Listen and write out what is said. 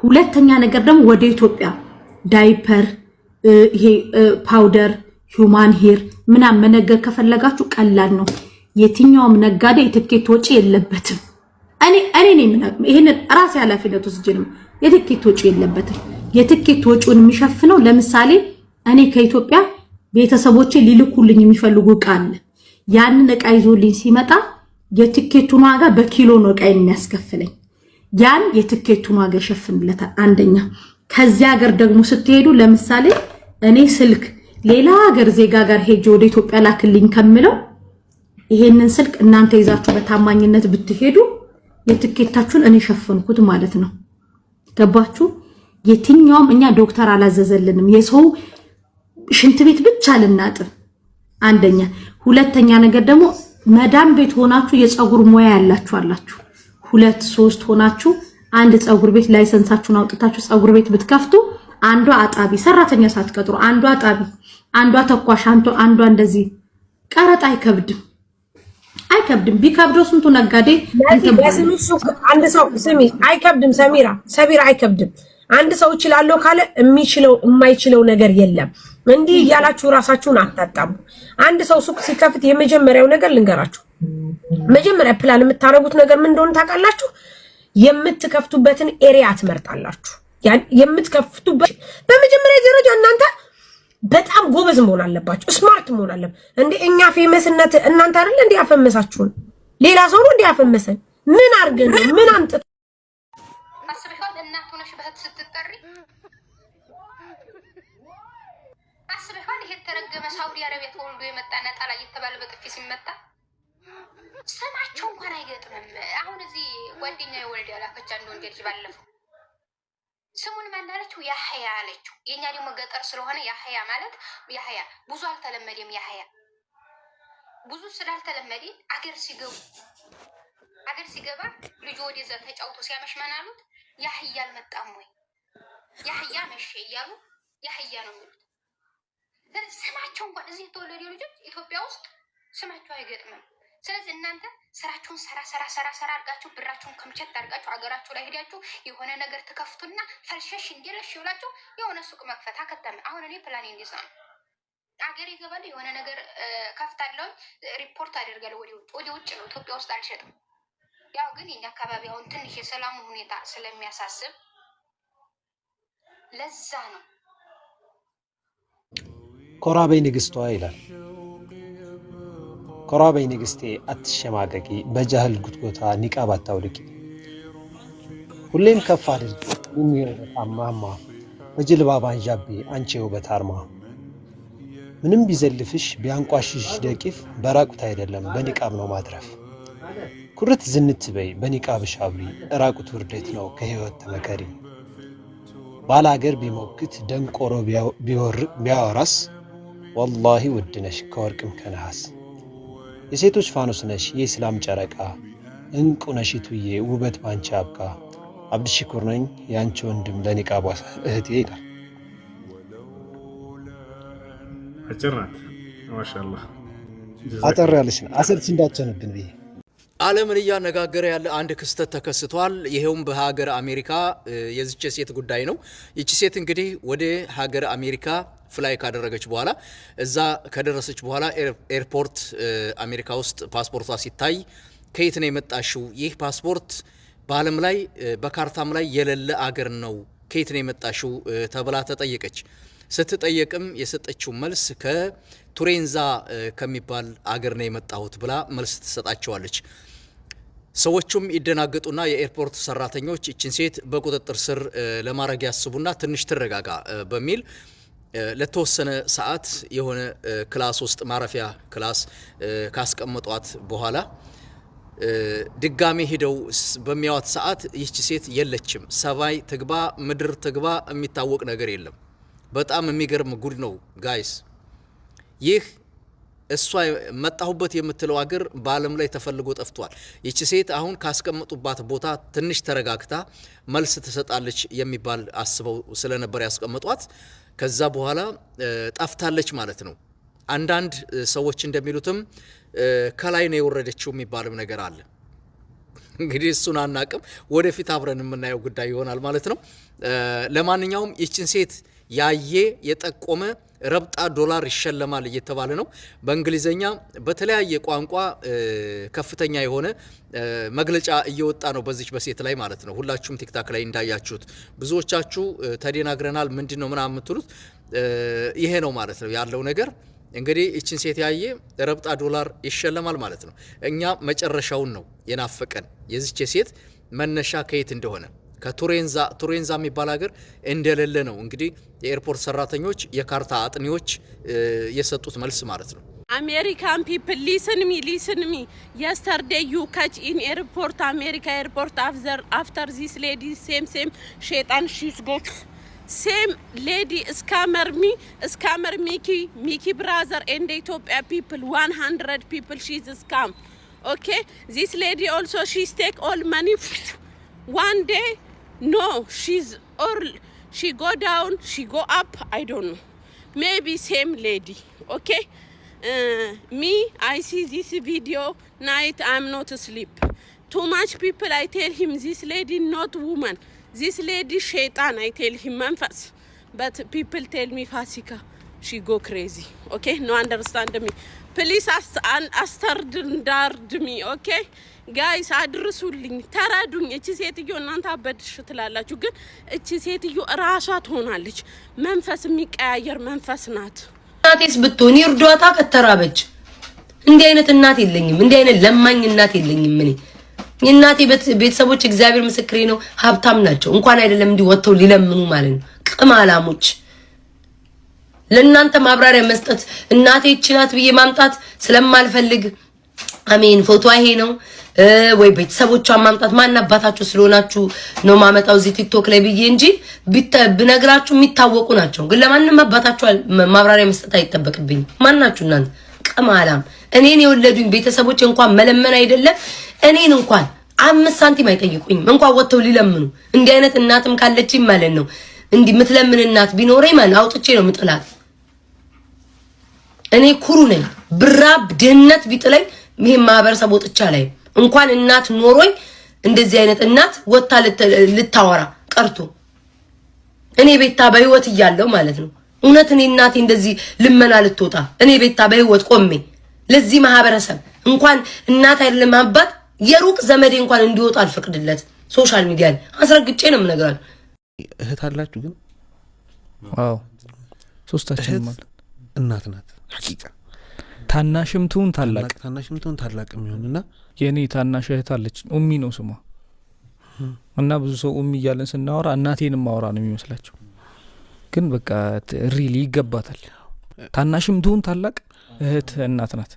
ሁለተኛ ነገር ደግሞ ወደ ኢትዮጵያ ዳይፐር ይሄ ፓውደር ሂዩማን ሄር ምናምን መነገር ከፈለጋችሁ ቀላል ነው የትኛውም ነጋዴ የትኬት ወጪ የለበትም እኔ ነኝ ይሄን ራሴ ኃላፊነት ወስጄ ነው የትኬት ወጪ የለበትም የትኬት ወጪውን የሚሸፍነው ለምሳሌ እኔ ከኢትዮጵያ ቤተሰቦቼ ሊልኩልኝ የሚፈልጉ ቃል ያንን ዕቃ ይዞልኝ ሲመጣ የትኬቱን ዋጋ በኪሎ ነው ዕቃ የሚያስከፍለኝ ያን የትኬቱን ዋጋ ይሸፍንለታል አንደኛ ከዚያ ሀገር ደግሞ ስትሄዱ ለምሳሌ እኔ ስልክ ሌላ ሀገር ዜጋ ጋር ሄጄ ወደ ኢትዮጵያ ላክልኝ ከምለው ይሄንን ስልክ እናንተ ይዛችሁ በታማኝነት ብትሄዱ የትኬታችሁን እኔ ሸፈንኩት ማለት ነው ገባችሁ የትኛውም እኛ ዶክተር አላዘዘልንም የሰው ሽንት ቤት ብቻ ልናጥብ አንደኛ ሁለተኛ ነገር ደግሞ መዳም ቤት ሆናችሁ የፀጉር ሙያ ያላችሁ አላችሁ 2-3 ሆናችሁ አንድ ፀጉር ቤት ላይሰንሳችሁን አውጥታችሁ ፀጉር ቤት ብትከፍቱ አንዷ አጣቢ ሰራተኛ ሳትቀጥሩ አንዷ አጣቢ አንዷ ተኳሽ አንዷ እንደዚህ ቀረጥ አይከብድም ቢከብዶ ስንቱ ነጋዴ አንድ ሰው ስሚ አይከብድም ሰሚራ አይከብድም አንድ ሰው ይችላል ካለ የማይችለው ነገር የለም እንዲህ ያላችሁ ራሳችሁን አጣጣሙ አንድ ሰው ሱቅ ሲከፍት የመጀመሪያው ነገር ልንገራችሁ መጀመሪያ ፕላን የምታረጉት ነገር ምን እንደሆነ ታውቃላችሁ የምትከፍቱበትን ኤሪያ ትመርጣላችሁ ያን የምትከፍቱበት በመጀመሪያ ደረጃ እናንተ በጣም ጎበዝ መሆን አለባችሁ ስማርት መሆን አለብ እንዴ እኛ ፌመስነት እናንተ አይደል እንዴ ያፈመሳችሁን ሌላ ሰው ነው እንዴ ያፈመሰን ምን አርገን ምን አምጥ አስበሽዋል እናት ሆነሽ በህት ስትጠሪ አስበሽዋል ይሄ ተረገመ ሳውዲ አረቢያ ተወልዶ የመጣ ነጣላ እየተባለ በጥፊ ሲመታ ሰማቸው እንኳን አይገጥምም አሁን እዚህ ጓደኛዬ ወልድ ያላፈቻ እንደው እንዴት ባለፈው ስሙን ማናለችው ያህያ አለችው የኛ ደግሞ ገጠር ስለሆነ ያህያ ማለት ያህያ ብዙ አልተለመደም ያህያ ብዙ ስላልተለመደ አገር ሲገባ ልጅ ወደዛ ተጫውቶ ሲያመሽ ማናሉት ያህያ አልመጣም ወይ ያህያ መሸ እያሉ ያህያ ነው የሚሉት ስማቸው እንኳን እዚህ የተወለዱ ልጆች ኢትዮጵያ ውስጥ ስማቸው አይገጥምም ስለዚህ እናንተ ስራችሁን ሰራ አድርጋችሁ ብራችሁን ከምቸት አድርጋችሁ አገራችሁ ላይ ሄዳችሁ የሆነ ነገር ተከፍቱና ፈልሸሽ እንዲለሽ ይውላችሁ የሆነ ሱቅ መክፈት አከተመ አሁን እኔ ፕላኔ እንደዛ ነው አገር ይገባል የሆነ ነገር ከፍታለሁ ሪፖርት አደርጋለሁ ወደ ውጭ ነው ኢትዮጵያ ውስጥ አልሸጥም ያው ግን የኛ አካባቢ አሁን ትንሽ የሰላሙ ሁኔታ ስለሚያሳስብ ለዛ ነው ኮራበይ ንግስቷ ይላል ኮራበይ ንግስቴ አትሸማቀቂ በጃህል ጉትጎታ ኒቃብ አታውልቂ ሁሌም ከፍ አድርጊ የሚወጣማማ በጅልባብ አንዣቢ አንቺው በታርማ ምንም ቢዘልፍሽ ቢያንቋሽሽ ደቂፍ በራቁት አይደለም በኒቃብ ነው ማድረፍ ኩርት ዝንት በይ በኒቃብሽ አብሪ ራቁት ውርደት ነው ከህይወት ተመከሪ ባላገር ቢሞክት ደንቆሮ ቢያወራስ والله ውድነሽ ከወርቅም ከነሐስ የሴቶች ፋኖስ ነሽ የእስላም ጨረቃ እንቁ ነሽ ትዬ ውበት ባንቺ አብቃ አብድሽኩር ነኝ ያንቺ ወንድም ለኒቃቧ እህቴ ይላል አጭራት ማሻአላህ አጠር ያለሽ ነው አሰልች እንዳጨነብን ብዬ ዓለምን እያነጋገረ ያለ አንድ ክስተት ተከስቷል ይሄውም በሀገር አሜሪካ የዚች ሴት ጉዳይ ነው ይቺ ሴት እንግዲህ ወደ ሀገር አሜሪካ ፍላይ ካደረገች በኋላ እዛ ከደረሰች በኋላ ኤርፖርት አሜሪካ ውስጥ ፓስፖርቷ ሲታይ ከየት ነው የመጣሽው ይህ ፓስፖርት በዓለም ላይ በካርታም ላይ የሌለ አገር ነው ከየት ነው የመጣሽው ተብላ ተጠየቀች ስትጠየቅም የሰጠችው መልስ ከቱሬንዛ ከሚባል አገር ነው የመጣሁት ብላ መልስ ተሰጣቸዋለች ሰዎቹም ይደናገጡና የኤርፖርት ሰራተኞች እቺን ሴት በቁጥጥር ስር ለማድረግ ያስቡና ትንሽ ትረጋጋ በሚል ለተወሰነ ሰዓት የሆነ ክላስ ውስጥ ማረፊያ ክላስ ካስቀመጧት በኋላ ድጋሚ ሄደው በሚያዋት ሰዓት ይህች ሴት የለችም ሰማይ ትግባ ምድር ትግባ የሚታወቅ ነገር የለም በጣም የሚገርም ጉድ ነው ጋይስ ይህ እሷ መጣሁበት የምትለው አገር በዓለም ላይ ተፈልጎ ጠፍቷል ይህች ሴት አሁን ካስቀመጡባት ቦታ ትንሽ ተረጋግታ መልስ ትሰጣለች የሚባል አስበው ስለነበር ያስቀመጧት ከዛ በኋላ ጠፍታለች ማለት ነው አንዳንድ ሰዎች እንደሚሉትም ከላይ ነው የወረደችው የሚባልም ነገር አለ እንግዲህ እሱን አናቅም፣ ወደፊት አብረን የምናየው ጉዳይ ይሆናል ማለት ነው። ለማንኛውም ይችን ሴት ያየ የጠቆመ ረብጣ ዶላር ይሸለማል እየተባለ ነው። በእንግሊዘኛ በተለያየ ቋንቋ ከፍተኛ የሆነ መግለጫ እየወጣ ነው በዚች በሴት ላይ ማለት ነው። ሁላችሁም ቲክታክ ላይ እንዳያችሁት ብዙዎቻችሁ ተደናግረናል ምንድነው ምናምን የምትሉት ይሄ ነው ማለት ነው ያለው ነገር። እንግዲህ እቺን ሴት ያየ ረብጣ ዶላር ይሸለማል ማለት ነው። እኛ መጨረሻውን ነው የናፈቀን የዚች ሴት መነሻ ከየት እንደሆነ ከቱሬንዛ የሚባል ሀገር እንደሌለ ነው እንግዲህ የኤርፖርት ሰራተኞች የካርታ አጥኒዎች የሰጡት መልስ ማለት ነው። American people, listen me. Yesterday you catch in airport, America airport after this lady same shaitan she's got same lady scammer Mickey brother and Ethiopia people 100 people she's a scam. Okay, this lady also she's take all money. One day no, she's or she go down, she go up, I don't know, maybe same lady. Okay, me I see this video night, I'm not asleep. Too much people I tell him this lady not woman, this lady shaitan, I tell him manfas, but people tell me Fasika she go crazy. Okay, no understand me, please understand me. Okay ጋይስ አድርሱልኝ፣ ተራዱኝ። እቺ ሴትዮ እናንተ አበድሽ ትላላችሁ፣ ግን እቺ ሴትዮ ራሷ ትሆናለች። መንፈስ የሚቀያየር መንፈስ ናት። እናቴስ ብትሆን ይርዷታ ከተራበች። እንዲህ አይነት እናት የለኝም፣ እንዲህ አይነት ለማኝ እናት የለኝም። እኔ የእናቴ ቤተሰቦች እግዚአብሔር ምስክሬ ነው ሀብታም ናቸው። እንኳን አይደለም እንዲህ ወጥተው ሊለምኑ ማለት ነው። ቅማላሞች ለእናንተ ማብራሪያ መስጠት እናቴ ይችላል ብዬ ማምጣት ስለማልፈልግ አሜን ፎቶ ይሄ ነው ወይ ቤተሰቦቿን ማምጣት ማን አባታችሁ ስለሆናችሁ ነው ማመጣው እዚህ ቲክቶክ ላይ ብዬ እንጂ ብነግራችሁ የሚታወቁ ናቸው። ግን ለማንንም አባታችሁ ማብራሪያ መስጠት አይተበቅብኝ። ማናችሁ እናንተ ቅማላም እኔን የወለዱኝ ቤተሰቦች እንኳን መለመን አይደለም እኔን እንኳን 5 ሳንቲም አይጠይቁኝም። እንኳን ወጥተው ሊለምኑ እንዲህ አይነት እናትም ካለችኝ ማለት ነው እንዲህ ምትለምን እናት ቢኖረኝ ማን አውጥቼ ነው ምጥላት። እኔ ኩሩ ነኝ። ብራብ ድህነት ቢጥለኝ ይሄ ማህበረሰብ ወጥቻ ላይ እንኳን እናት ኖሮኝ እንደዚህ አይነት እናት ወጣ ልታወራ ቀርቶ እኔ ቤታ በህይወት እያለሁ ማለት ነው እውነት እኔ እናቴ እንደዚህ ልመና ልትወጣ እኔ ቤታ በህይወት ቆሜ ለዚህ ማህበረሰብ እንኳን እናት አይደለም አባት የሩቅ ዘመዴ እንኳን እንዲወጣ አልፈቅድለት። ሶሻል ሚዲያ ላይ አስረግጬ ነው የምነግራችሁ። እህት አላችሁ ግን? አዎ ሶስታችን ማለት እናት ናት ሐቂቃ ታናሽምቱን ታላቅ የሚሆንና የኔ ታናሽ እህት አለች ኡሚ ነው ስሟ። እና ብዙ ሰው ኡሚ እያለን ስናወራ እናቴንም ማወራ ነው የሚመስላቸው፣ ግን በቃ ሪሊ ይገባታል። ታናሽምቱን ታላቅ እህት እናት ናት።